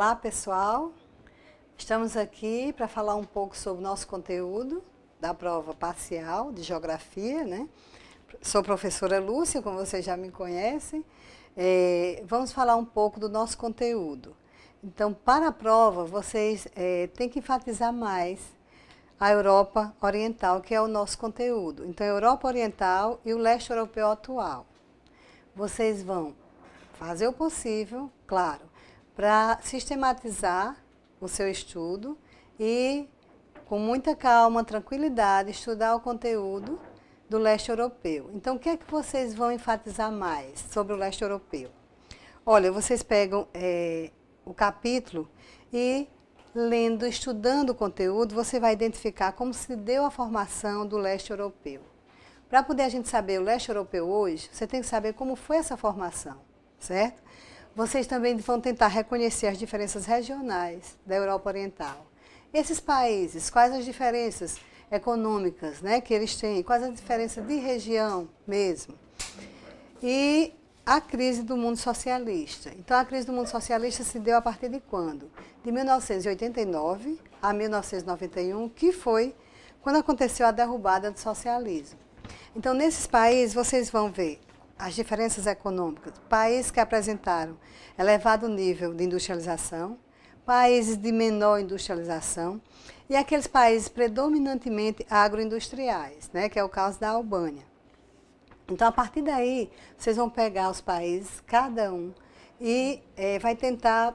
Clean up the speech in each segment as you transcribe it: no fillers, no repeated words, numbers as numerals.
Olá, pessoal. Estamos aqui para falar um pouco sobre o nosso conteúdo da prova parcial de Geografia, né? Sou professora Lúcia, como vocês já me conhecem. Vamos falar um pouco do nosso conteúdo. Então, para a prova, vocês têm que enfatizar mais a Europa Oriental, que é o nosso conteúdo. Então, a Europa Oriental e o leste europeu atual. Vocês vão fazer o possível, claro, para sistematizar o seu estudo e, com muita calma, tranquilidade, estudar o conteúdo do leste europeu. Então, o que é que vocês vão enfatizar mais sobre o leste europeu? Olha, vocês pegam o capítulo e, lendo, estudando o conteúdo, você vai identificar como se deu a formação do leste europeu. Para poder a gente saber o leste europeu hoje, você tem que saber como foi essa formação, certo? Vocês também vão tentar reconhecer as diferenças regionais da Europa Oriental. Esses países, quais as diferenças econômicas, né, que eles têm, quais as diferenças de região mesmo. E a crise do mundo socialista. Então, a crise do mundo socialista se deu a partir de quando? De 1989 a 1991, que foi quando aconteceu a derrubada do socialismo. Então, nesses países, vocês vão ver as diferenças econômicas, países que apresentaram elevado nível de industrialização, países de menor industrialização e aqueles países predominantemente agroindustriais, né, que é o caso da Albânia. Então, a partir daí, vocês vão pegar os países, cada um, e vai tentar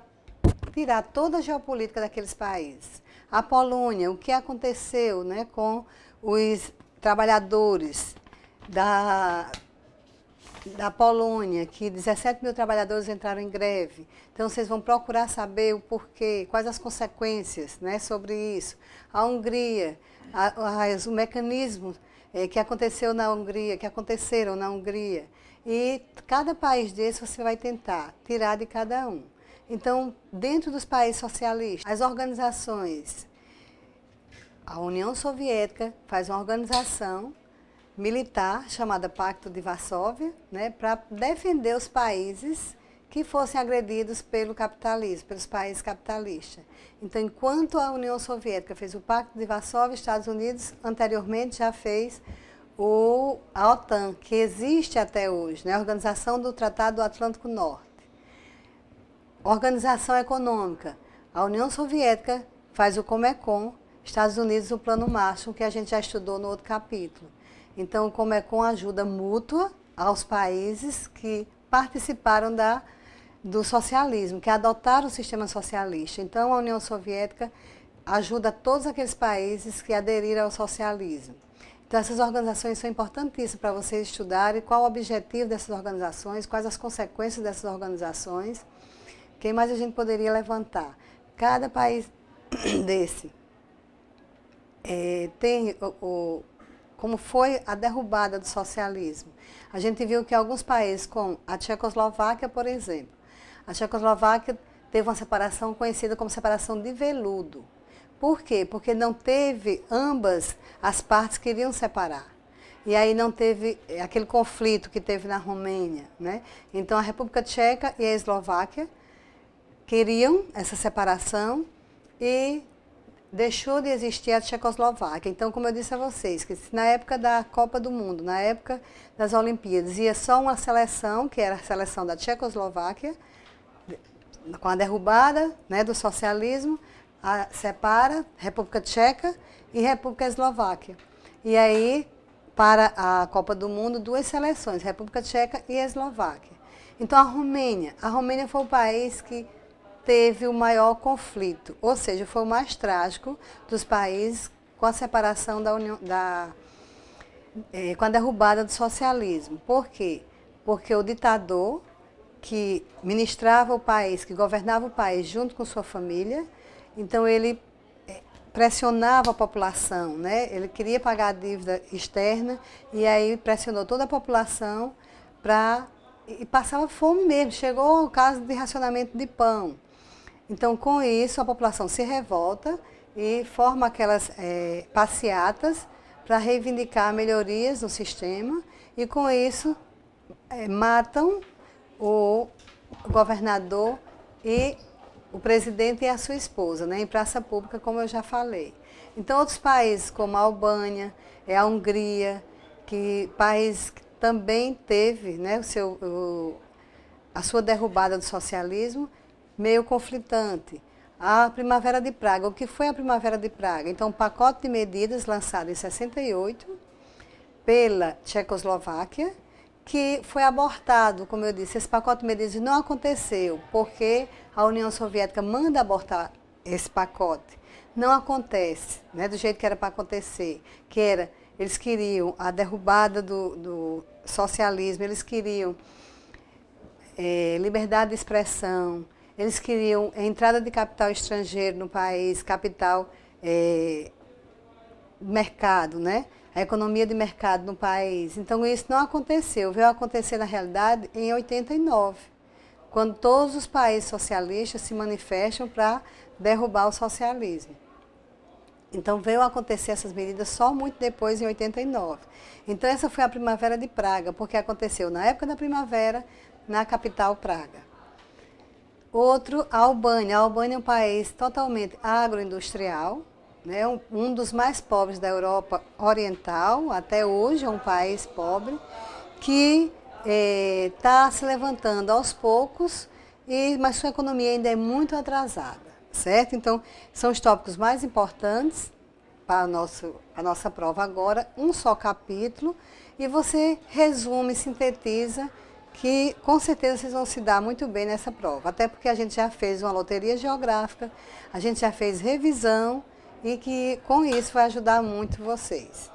tirar toda a geopolítica daqueles países. A Polônia, o que aconteceu, né, com os trabalhadores da Polônia, que 17 mil trabalhadores entraram em greve. Então, vocês vão procurar saber o porquê, quais as consequências, né, sobre isso. A Hungria, o mecanismo que aconteceram na Hungria. E cada país desse você vai tentar tirar de cada um. Então, dentro dos países socialistas, as organizações, a União Soviética faz uma organização militar chamada Pacto de Varsóvia, né, para defender os países que fossem agredidos pelo capitalismo, pelos países capitalistas. Então, enquanto a União Soviética fez o Pacto de Varsóvia, os Estados Unidos anteriormente já fez a OTAN, que existe até hoje, né, a Organização do Tratado do Atlântico Norte. Organização econômica, a União Soviética faz o Comecon, Estados Unidos o Plano Marshall, que a gente já estudou no outro capítulo. Então, o Comecon ajuda mútua aos países que participaram do socialismo, que adotaram o sistema socialista. Então, a União Soviética ajuda todos aqueles países que aderiram ao socialismo. Então, essas organizações são importantíssimas para vocês estudarem qual o objetivo dessas organizações, quais as consequências dessas organizações. Quem mais a gente poderia levantar? Cada país desse tem como foi a derrubada do socialismo. A gente viu que alguns países, como a Tchecoslováquia, por exemplo, a Tchecoslováquia teve uma separação conhecida como separação de veludo. Por quê? Porque não teve, ambas as partes queriam separar. E aí não teve aquele conflito que teve na Romênia, né? Então, a República Tcheca e a Eslováquia queriam essa separação e deixou de existir a Tchecoslováquia. Então, como eu disse a vocês, que na época da Copa do Mundo, na época das Olimpíadas, ia só uma seleção, que era a seleção da Tchecoslováquia, com a derrubada, né, do socialismo, separa República Tcheca e República Eslováquia. E aí, para a Copa do Mundo, duas seleções, República Tcheca e Eslováquia. Então, a Romênia foi o país que teve o maior conflito, ou seja, foi o mais trágico dos países com a separação com a derrubada do socialismo. Por quê? Porque o ditador que ministrava o país, que governava o país junto com sua família, então ele pressionava a população, né? Ele queria pagar a dívida externa e aí pressionou toda a população e passava fome mesmo. Chegou o caso de racionamento de pão. Então, com isso, a população se revolta e forma aquelas passeatas para reivindicar melhorias no sistema e, com isso, matam o governador e o presidente e a sua esposa, né, em praça pública, como eu já falei. Então, outros países, como a Albânia, a Hungria, país que também teve, né, a sua derrubada do socialismo, meio conflitante. A Primavera de Praga. O que foi a Primavera de Praga? Então, um pacote de medidas lançado em 68 pela Tchecoslováquia, que foi abortado, como eu disse. Esse pacote de medidas não aconteceu, porque a União Soviética manda abortar esse pacote. Não acontece, né, do jeito que era para acontecer, eles queriam a derrubada do socialismo, eles queriam liberdade de expressão, eles queriam a entrada de capital estrangeiro no país, mercado, né? A economia de mercado no país. Então, isso não aconteceu. Veio acontecer, na realidade, em 89, quando todos os países socialistas se manifestam para derrubar o socialismo. Então, veio acontecer essas medidas só muito depois, em 89. Então, essa foi a Primavera de Praga, porque aconteceu na época da primavera, na capital Praga. Outro, a Albânia. A Albânia é um país totalmente agroindustrial, né? Um dos mais pobres da Europa Oriental, até hoje é um país pobre, que está se levantando aos poucos, mas sua economia ainda é muito atrasada, certo? Então, são os tópicos mais importantes para a nossa prova agora, um só capítulo, e você resume, sintetiza, que com certeza vocês vão se dar muito bem nessa prova, até porque a gente já fez uma loteria geográfica, a gente já fez revisão, e que com isso vai ajudar muito vocês.